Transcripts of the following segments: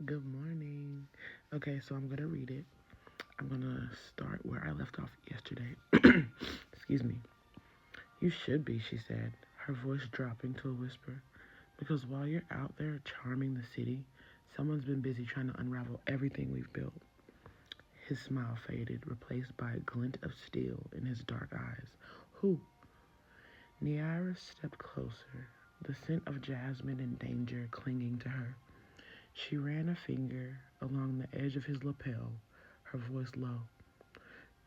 Good morning. Okay, so I'm gonna read it. I'm gonna start where I left off yesterday. Excuse me. You should be, she said, her voice dropping to a whisper. Because while you're out there charming the city, someone's been busy trying to unravel everything we've built. His smile faded, replaced by a glint of steel in his dark eyes. Who? Niara stepped closer, the scent of jasmine and danger clinging to her. She ran a finger along the edge of his lapel, her voice low.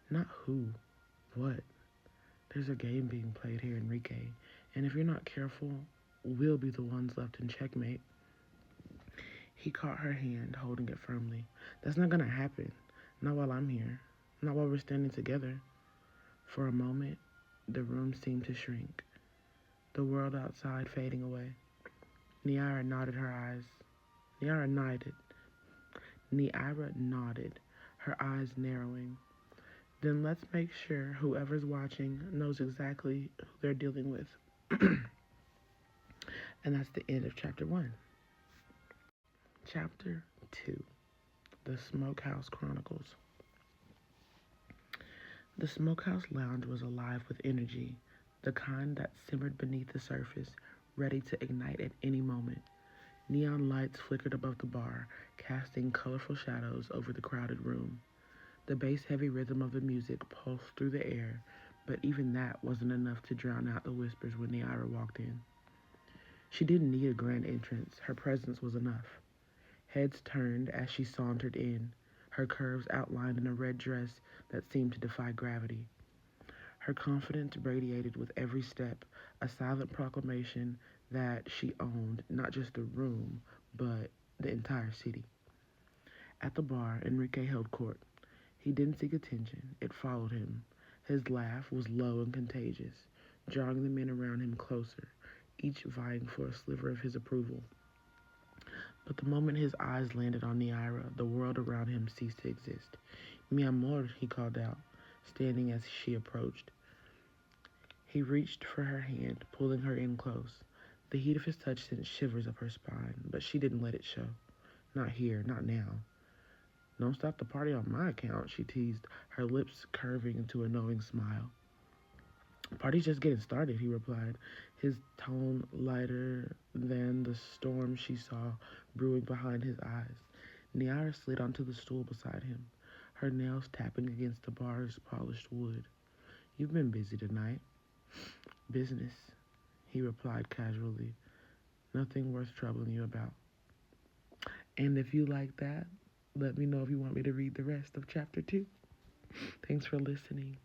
Not who, what? There's a game being played here, Enrique, and if you're not careful, we'll be the ones left in checkmate. He caught her hand, holding it firmly. That's not gonna happen. Not while I'm here. Not while we're standing together. For a moment, the room seemed to shrink, the world outside fading away. Niara nodded her eyes. Niara nodded. Niara nodded, her eyes narrowing. Then let's make sure whoever's watching knows exactly who they're dealing with. And that's the end of chapter 1. Chapter 2, The Smokehouse Chronicles. The Smokehouse lounge was alive with energy, the kind that simmered beneath the surface, ready to ignite at any moment. Neon lights flickered above the bar, casting colorful shadows over the crowded room. The bass-heavy rhythm of the music pulsed through the air, but even that wasn't enough to drown out the whispers when Niara walked in. She didn't need a grand entrance. Her presence was enough. Heads turned as she sauntered in, her curves outlined in a red dress that seemed to defy gravity. Her confidence radiated with every step, a silent proclamation that she owned not just the room, but the entire city. At the bar, Enrique held court. He didn't seek attention, it followed him. His laugh was low and contagious, drawing the men around him closer, each vying for a sliver of his approval. But the moment his eyes landed on Niara, the world around him ceased to exist. Mi amor, he called out, standing as she approached. He reached for her hand, pulling her in close. The heat of his touch sent shivers up her spine, but she didn't let it show. Not here, not now. Don't stop the party on my account, she teased, her lips curving into a knowing smile. Party's just getting started, he replied, his tone lighter than the storm she saw brewing behind his eyes. Niara slid onto the stool beside him, her nails tapping against the bar's polished wood. You've been busy tonight. Business, he replied casually. Nothing worth troubling you about. And if you like that, let me know if you want me to read the rest of chapter 2. Thanks for listening.